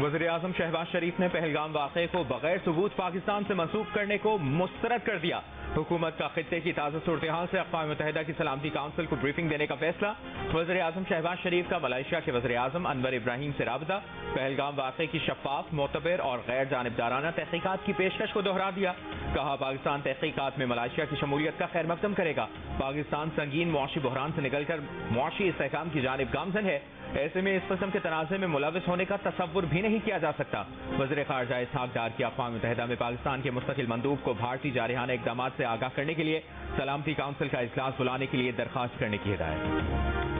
وزیراعظم شہباز شریف نے پہلگام واقعے کو بغیر ثبوت پاکستان سے منسوخ کرنے کو مسترد کر دیا۔ حکومت کا خطے کی تازہ صورتحال سے اقوام متحدہ کی سلامتی کونسل کو بریفنگ دینے کا فیصلہ۔ وزیراعظم شہباز شریف کا ملائیشیا کے وزیراعظم انور ابراہیم سے رابطہ۔ پہلگام واقعے کی شفاف، معتبر اور غیر جانبدارانہ تحقیقات کی پیشکش کو دہرا دیا۔ کہا پاکستان تحقیقات میں ملائیشیا کی شمولیت کا خیر مقدم کرے گا۔ پاکستان سنگین معاشی بحران سے نکل کر معاشی استحکام کی جانب گامزن ہے، ایسے میں اس قسم کے تنازع میں ملوث ہونے کا تصور بھی نہیں کیا جا سکتا۔ وزیر خارجہ اسحاق ڈار کی اقوام متحدہ میں پاکستان کے مستقل مندوب کو بھارتی جارحانہ اقدامات سے آگاہ کرنے کے لیے سلامتی کونسل کا اجلاس بلانے کے لیے درخواست کرنے کی ہدایت۔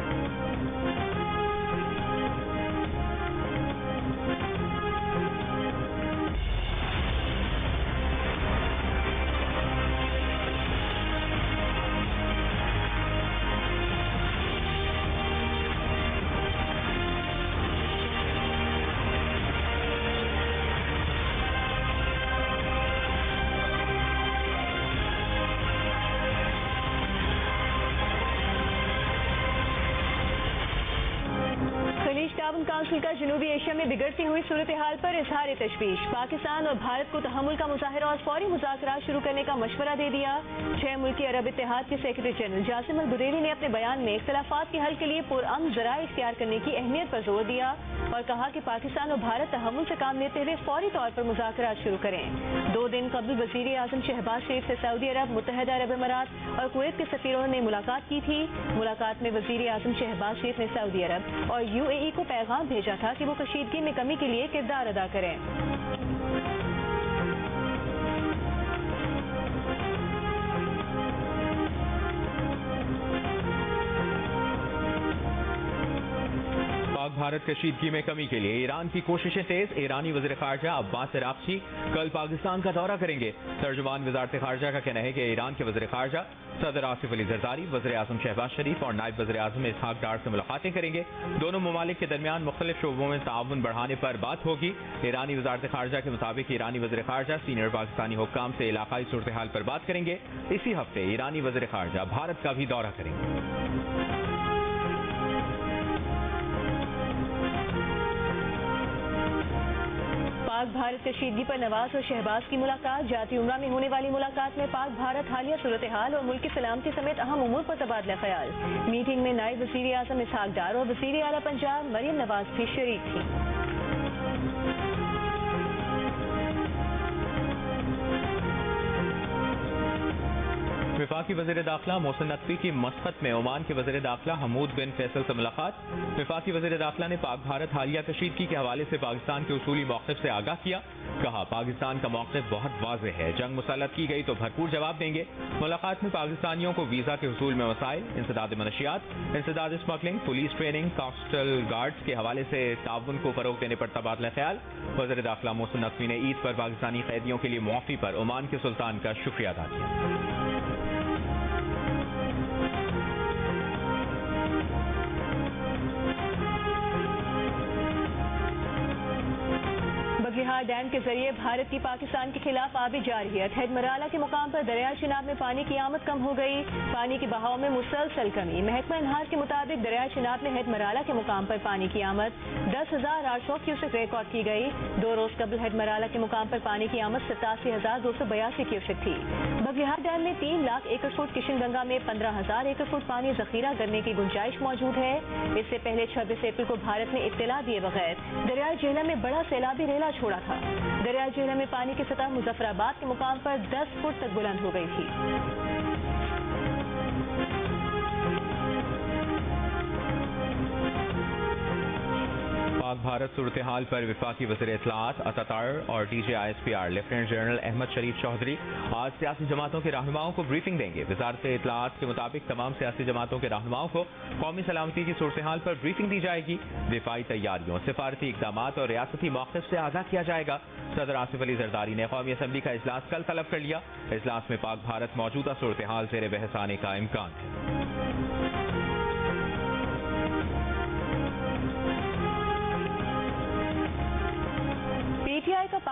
کونسل کا جنوبی ایشیا میں بگڑتی ہوئی صورتحال پر اظہار تشویش۔ پاکستان اور بھارت کو تحمل کا مظاہرہ اور فوری مذاکرات شروع کرنے کا مشورہ دے دیا۔ 6 ملکی عرب اتحاد کے سیکرٹری جنرل جاسم البدیری نے اپنے بیان میں اختلافات کے حل کے لیے پرامن ذرائع اختیار کرنے کی اہمیت پر زور دیا اور کہا کہ پاکستان اور بھارت تحمل سے کام لیتے ہوئے فوری طور پر مذاکرات شروع کریں۔ 2 دن قبل وزیر اعظم شہباز شریف سے سعودی عرب، متحدہ عرب امارات اور کویت کے سفیروں نے ملاقات کی تھی۔ ملاقات میں وزیر اعظم شہباز شریف نے سعودی عرب اور UAE کو پیغام بھیجا تھا کہ وہ کشیدگی میں کمی کے لیے کردار ادا کریں۔ پاک بھارت کشیدگی میں کمی کے لیے ایران کی کوششیں تیز۔ ایرانی وزیر خارجہ عباس عراقچی کل پاکستان کا دورہ کریں گے۔ ترجمان وزارت خارجہ کا کہنا ہے کہ ایران کے وزیر خارجہ صدر آصف علی زرداری، وزیر اعظم شہباز شریف اور نائب وزیر اعظم اسحاق ڈار سے ملاقاتیں کریں گے۔ دونوں ممالک کے درمیان مختلف شعبوں میں تعاون بڑھانے پر بات ہوگی۔ ایرانی وزارت خارجہ کے مطابق ایرانی وزیر خارجہ سینئر پاکستانی حکام سے علاقائی صورتحال پر بات کریں گے۔ اسی ہفتے ایرانی وزیر خارجہ بھارت کا بھی دورہ کریں گے۔ پاک بھارت کشیدگی پر نواز اور شہباز کی ملاقات۔ جاتی عمرہ میں ہونے والی ملاقات میں پاک بھارت حالیہ صورتحال اور ملک کی سلامتی سمیت اہم امور پر تبادلہ خیال۔ میٹنگ میں نائب وزیر اعظم اسحاق ڈار اور وزیر اعلیٰ پنجاب مریم نواز بھی شریک تھیں۔ وفاقی وزیر داخلہ محسن نقوی کی مسقط میں عمان کے وزیر داخلہ حمود بن فیصل سے ملاقات۔ وفاقی وزیر داخلہ نے پاک بھارت حالیہ کشیدگی کے حوالے سے پاکستان کے اصولی موقف سے آگاہ کیا۔ کہا پاکستان کا موقف بہت واضح ہے، جنگ مسلط کی گئی تو بھرپور جواب دیں گے۔ ملاقات میں پاکستانیوں کو ویزا کے حصول میں مسائل، انسداد منشیات، انسداد smuggling, police training, coastal guards کے حوالے سے تعاون کو فروغ دینے پر تبادلہ خیال۔ وزیر داخلہ محسن نقوی نے عید پر پاکستانی قیدیوں کے لیے معافی پر عمان کے سلطان کا شکریہ ادا کیا۔ بگہار ڈیم کے ذریعے بھارت کی پاکستان کے خلاف آبی جارحیت۔ ہیڈ مرالہ کے مقام پر دریائے چناب میں پانی کی آمد کم ہو گئی۔ پانی کے بہاؤ میں مسلسل کمی۔ محکمہ انہار کے مطابق دریائے چناب میں ہیڈ مرالہ کے مقام پر پانی کی آمد 10,800 کیوسک ریکارڈ کی گئی۔ 2 روز قبل ہیڈ مرالہ کے مقام پر پانی کی آمد 87,282 کیوسک تھی۔ بگہار ڈیم میں 3 لاکھ ایکڑ فٹ، کشن گنگا میں 15,000 ایکڑ فٹ پانی ذخیرہ کرنے کی گنجائش موجود ہے۔ اس سے پہلے 26 اپریل کو بھارت نے اطلاع دیے بغیر دریائے جہلم میں بڑا سیلابی ریلا چھوڑا تھا۔ دریائے جہلم میں پانی کی سطح مظفر آباد کے مقام پر 10 فٹ تک بلند ہو گئی تھی۔ پاک بھارت صورتحال پر وفاقی وزیر اطلاعات اتاتار اور DG ISPR lieutenant general Ahmed Sharif Chaudhry آج سیاسی جماعتوں کے رہنماؤں کو بریفنگ دیں گے۔ وزارت اطلاعات کے مطابق تمام سیاسی جماعتوں کے رہنماؤں کو قومی سلامتی کی صورتحال پر بریفنگ دی جائے گی۔ دفاعی تیاریوں، سفارتی اقدامات اور ریاستی موقف سے آگاہ کیا جائے گا۔ صدر آصف علی زرداری نے قومی اسمبلی کا اجلاس کل طلب کر لیا۔ اجلاس میں پاک بھارت موجودہ صورتحال زیر بحث آنے کا امکان ہے۔ PTI کا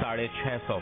650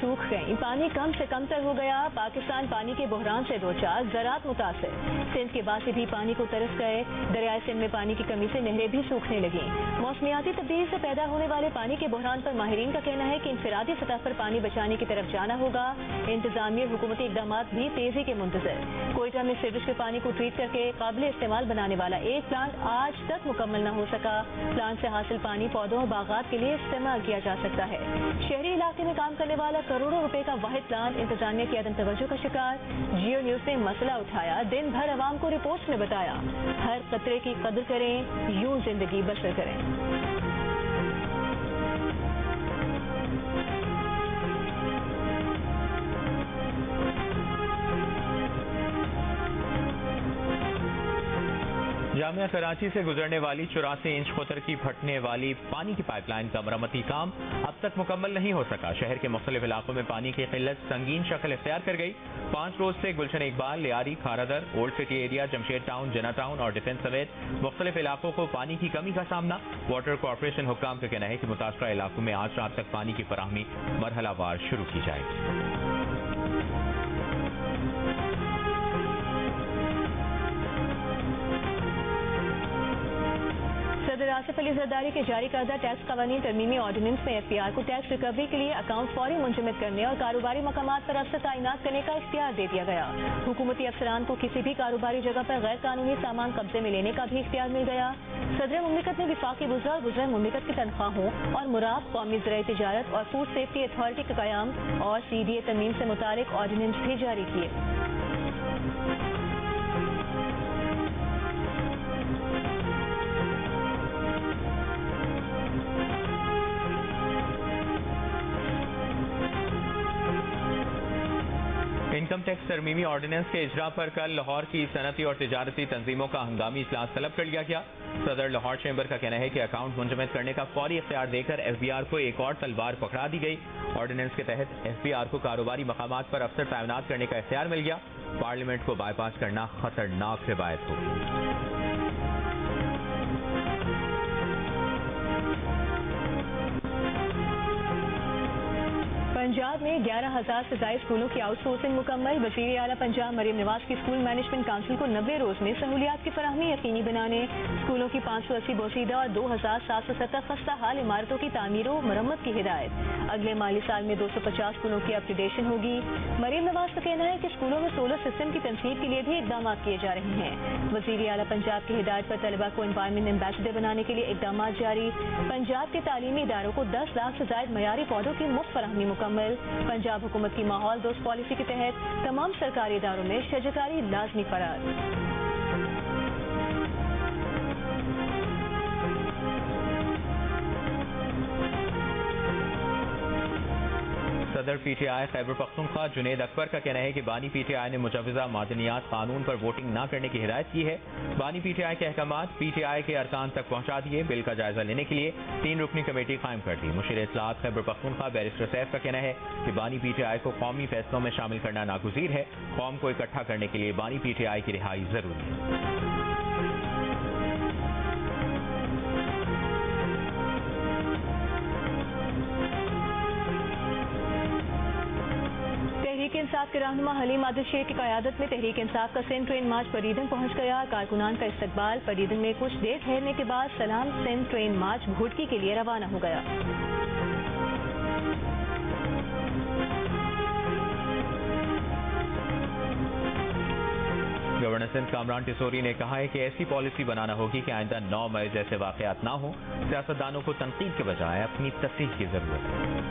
سوکھ گئیں، پانی کم سے کم تر ہو گیا، پاکستان پانی کے بحران سے دوچار، زراعت متاثر، سندھ کے باسی بھی پانی کو ترس گئے، دریائے سندھ میں پانی کی کمی سے نہریں بھی سوکھنے لگیں۔ موسمیاتی تبدیلی سے پیدا ہونے والے پانی کے بحران پر ماہرین کا کہنا ہے کہ انفرادی سطح پر پانی بچانے کی طرف جانا ہوگا، انتظامیہ اور حکومتی اقدامات بھی تیزی کے منتظر۔ کوئٹہ میں سیوریج کے پانی کو ٹریٹ کر کے قابل استعمال بنانے والا ایک پلانٹ آج تک مکمل نہ ہو سکا، پلانٹ سے حاصل پانی پودوں اور باغات کے لیے استعمال کیا جا سکتا ہے۔ شہری علاقے میں کام کرنے والا کروڑوں روپے کا واحد پلانٹ انتظامیہ کی عدم توجہ کا شکار، جیو نیوز نے مسئلہ اٹھایا، دن بھر عوام کو رپورٹس میں بتایا، ہر قطرے کی قدر کریں، یوں زندگی بسر کریں۔ جامعہ کراچی سے گزرنے والی 84 انچ قطر کی پھٹنے والی پانی کی پائپ لائن کا مرمتی کام اب تک مکمل نہیں ہو سکا۔ شہر کے مختلف علاقوں میں پانی کی قلت سنگین شکل اختیار کر گئی۔ 5 روز سے Gulshan Iqbal, Lyari, Kharadar, old city area, Jamshed town, Jinnah town اور ڈیفنس سمیت مختلف علاقوں کو پانی کی کمی کا سامنا۔ واٹر کارپوریشن حکام کا کہنا ہے کہ متاثرہ علاقوں میں آج رات تک پانی کی فراہمی مرحلہ وار شروع کی جائے گی۔ صدر آصف علی زرداری کے جاری کردہ ٹیکس قوانین ترمیمی آرڈیننس میں FPR کو ٹیکس ریکوری کے لیے اکاؤنٹ فوری منجمد کرنے اور کاروباری مقامات پر افسر تعینات کرنے کا اختیار دے دیا گیا۔ حکومتی افسران کو کسی بھی کاروباری جگہ پر غیر قانونی سامان قبضے میں لینے کا بھی اختیار مل گیا۔ صدر مملکت نے وفاقی وزراء اور وزراء مملکت کی تنخواہوں اور مراد قومی زرعی تجارت اور فوڈ سیفٹی اتھارٹی کا قیام اور CDA ترمیم سے متعلق آرڈیننس بھی جاری کیے۔ انکم ٹیکس ترمیمی آرڈیننس کے اجرا پر کل لاہور کی صنعتی اور تجارتی تنظیموں کا ہنگامی اجلاس طلب کر لیا گیا۔ صدر لاہور چیمبر کا کہنا ہے کہ اکاؤنٹ منجمد کرنے کا فوری اختیار دے کر FBR کو ایک اور تلوار پکڑا دی گئی۔ آرڈیننس کے تحت FBR کو کاروباری مقامات پر افسر تعینات کرنے کا اختیار مل گیا۔ پارلیمنٹ کو بائی پاس کرنا خطرناک روایت ہوگی۔ پنجاب میں 11,000 سے زائد اسکولوں کی آؤٹ سورسنگ مکمل۔ وزیر اعلیٰ پنجاب مریم نواز کی اسکول مینجمنٹ کونسل کو 90 روز میں سہولیات کی فراہمی یقینی بنانے، اسکولوں کی 580 بوسیدہ اور 2,770 خستہ حال عمارتوں کی تعمیر و مرمت کی ہدایت۔ اگلے مالی سال میں 250 اسکولوں کی اپ ڈیٹیشن ہوگی۔ مریم نواز کا کہنا ہے کہ اسکولوں میں سولر سسٹم کی تنصیب کے لیے بھی اقدامات کیے جا رہے ہیں۔ وزیر اعلیٰ پنجاب کی ہدایت پر طلبہ کو انوائرمنٹ ایمبیسڈر بنانے کے لیے اقدامات جاری۔ پنجاب کے تعلیمی اداروں کو 10 لاکھ سے زائد معیاری پودوں کی مفت فراہمی مکمل۔ پنجاب حکومت کی ماحول دوست پالیسی کے تحت تمام سرکاری اداروں میں شجرکاری لازمی قرار۔ صدر PTI خیبر پختونخوا جنید اکبر کا کہنا ہے کہ بانی PTI نے مجوزہ معدنیات قانون پر ووٹنگ نہ کرنے کی ہدایت کی ہے۔ بانی PTI کے احکامات PTI کے ارکان تک پہنچا دیے۔ بل کا جائزہ لینے کے لیے 3 رکنی کمیٹی قائم کر دی۔ مشیر اطلاعات خیبر پختونخوا بیرسٹر سیف کا کہنا ہے کہ بانی PTI کو قومی فیصلوں میں شامل کرنا ناگزیر ہے۔ قوم کو اکٹھا کرنے کے لیے بانی PTI کی رہائی ضروری ہے۔ تحریک انصاف کے رہنما حلیم عادل شیخ کی قیادت میں تحریک انصاف کا سندھ ٹرین مارچ پریدن پہنچ گیا۔ کارکنان کا استقبال، پریدن میں کچھ دیر ٹھہرنے کے بعد سلام سندھ ٹرین مارچ بھوٹکی کے لیے روانہ ہو گیا۔ گورنر سندھ کامران ٹیسوری نے کہا ہے کہ ایسی پالیسی بنانا ہوگی کہ آئندہ 9 مئی جیسے واقعات نہ ہوں۔ سیاستدانوں کو تنقید کے بجائے اپنی تصحیح کی ضرورت ہے۔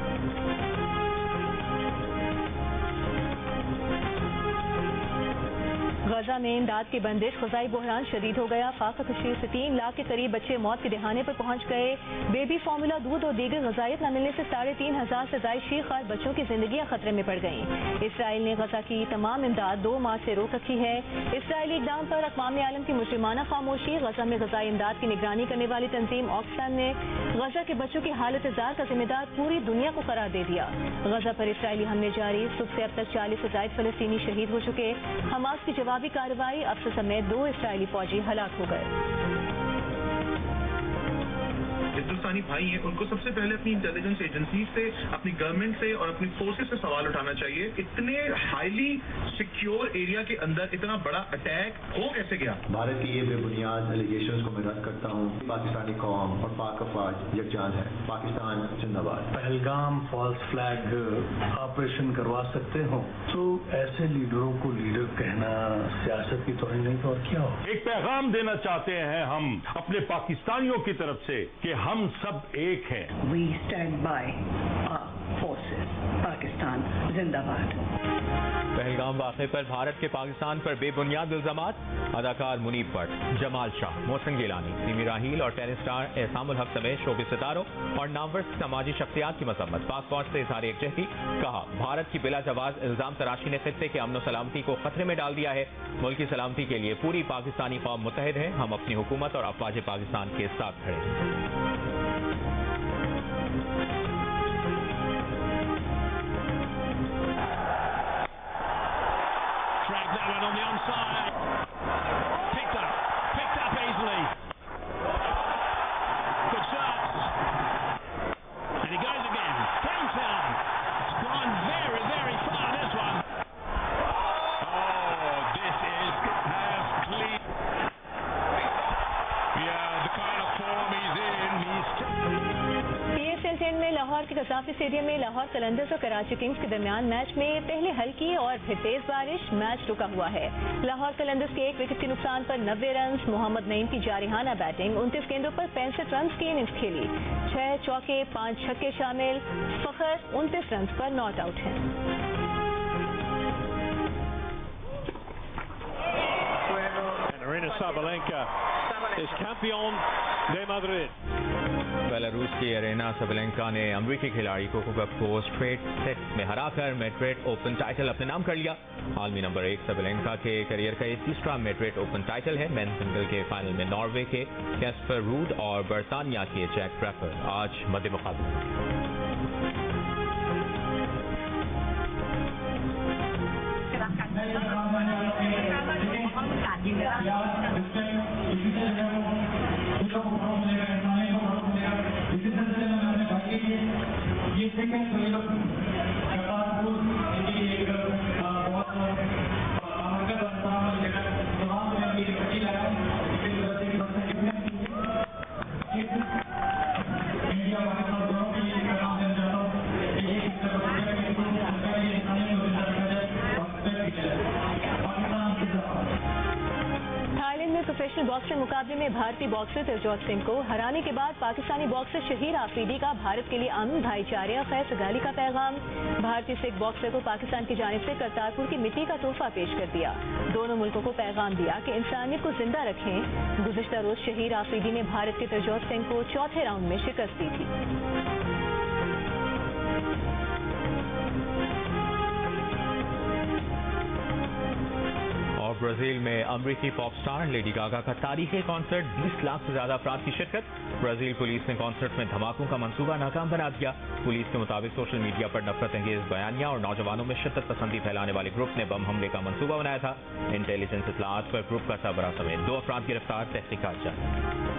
غزہ میں امداد کی بندش، غذائی بحران شدید ہو گیا۔ فاقہ کشی سے 3 لاکھ کے قریب بچے موت کے دہانے پر پہنچ گئے۔ بیبی فارمولا دودھ اور دیگر غذائیت نہ ملنے سے 3,500 سے زائد شیر خوار بچوں کی زندگیاں خطرے میں پڑ گئیں۔ اسرائیل نے غزہ کی تمام امداد 2 مارچ سے روک رکھی ہے۔ اسرائیلی اقدام پر اقوام عالم کی مجرمانہ خاموشی۔ غزہ میں غذائی امداد کی نگرانی کرنے والی تنظیم آکسفام نے غزہ کے بچوں کی حالت زار کا ذمہ دار پوری دنیا کو قرار دے دیا۔ غزہ پر اسرائیلی حملے جاری، صبح سے اب تک 40 سے زائد فلسطینی شہید ہو چکے۔ حماس کی جوابی کارروائی، افسر سمیت 2 اسرائیلی فوجی ہلاک ہو گئے۔ ہندوستانی بھائی ہیں ان کو سب سے پہلے اپنی انٹیلیجنس ایجنسی سے, اپنی گورنمنٹ سے اور اپنی فورسز سے سوال اٹھانا چاہیے. اتنے ہائیلی سیکیور ایریا کے اندر اتنا بڑا اٹیک ہو کیسے گیا؟ بھارت کی یہ بے بنیاد ایلیگیشنز کو میں رد کرتا ہوں. پاکستانی قوم اور پاک افواج یکجان ہے. پاکستان زندہ باد. پہلگام فالس فلیگ آپریشن کروا سکتے ہوں تو ایسے لیڈروں کو لیڈر کہنا سیاست کی توہین نہیں تو اور کیا ہو. ایک پیغام دینا چاہتے ہیں ہم اپنے پاکستانیوں کی طرف سے کہ ہم سب ایک ہیں. We stand by our forces. Pakistan زندہ باد. پہلگام واقعے پر بھارت کے پاکستان پر بے بنیاد الزامات. اداکار منیب بٹ, جمال شاہ, محسن گیلانی, سیمی راہیل اور ٹینس اسٹار احسام الحق سمیت شوبز ستاروں اور نامور سماجی شخصیات کی مذمت. پاک فوج سے اظہار یکجہتی. کہا بھارت کی بلا جواز الزام تراشی نے خطے کے امن و سلامتی کو خطرے میں ڈال دیا ہے. ملک کی سلامتی کے لیے پوری پاکستانی قوم متحد ہے. ہم اپنی حکومت اور افواج پاکستان کے ساتھ کھڑے ہیں. That one on the onside. Picked up easily. Good shot. And he goes again. Downtown. It's gone very, very far, this one. Oh, this is as clean. Yeah, the kind of form he's in. PSL 10 میں لاہور کے Gaddafi stadium میں لاہور قلندرز اور Karachi Kings کے درمیان match میں پہلے ہلکی اور پھر تیز بارش. میچ رکا ہوا ہے. لاہور قلندرز کے 1 وکٹ کے نقصان پر 90 رنز. محمد نعیم کی جارحانہ بیٹنگ. 29 گیندوں پر 65 رنز کی اننگز کھیلی. 6 چوکے 5 چھکے شامل. فخر 29 رنز پر ناٹ آؤٹ ہیں. Aryna Sabalenka is campeón de Madrid. Belarus کی ارینا سابلینکا نے امریکی کھلاڑی کوکو گف کو اسٹریٹ سیٹس میں ہرا کر میڈرڈ اوپن ٹائٹل اپنے نام کر لیا. عالمی نمبر 1 سابلینکا کے کیریئر کا یہ تیسرا میڈرڈ اوپن ٹائٹل ہے. مین سنگل کے فائنل میں ناروے کے کیسپر روڈ اور برطانیہ کے جیک ریپر آج مد مقابلہ. پروفیشنل باکسنگ مقابلے میں بھارتی باکسر ترجوت سنگھ کو ہرانے کے بعد پاکستانی باکسر شہیر آفریدی کا بھارت کے لیے امن بھائی چارے اور خیر سگالی کا پیغام. بھارتی سکھ باکسر کو پاکستان کی جانب سے کرتارپور کی مٹی کا تحفہ پیش کر دیا. دونوں ملکوں کو پیغام دیا کہ انسانیت کو زندہ رکھیں. گزشتہ روز شہیر آفریدی نے بھارت کے ترجوت سنگھ کو چوتھے راؤنڈ میں شکست دی تھی. برازیل میں امریکی پاپ سٹار لیڈی گاگا کا تاریخی کانسرٹ. 20 لاکھ سے زیادہ افراد کی شرکت. برازیل پولیس نے کانسرٹ میں دھماکوں کا منصوبہ ناکام بنا دیا. پولیس کے مطابق سوشل میڈیا پر نفرت انگیز بیانیہ اور نوجوانوں میں شدت پسندی پھیلانے والے گروپ نے بم حملے کا منصوبہ بنایا تھا. انٹیلیجنس اطلاعات پر گروپ کا سربراہ سمیت 2 افراد گرفتار. تحقیقات جاری.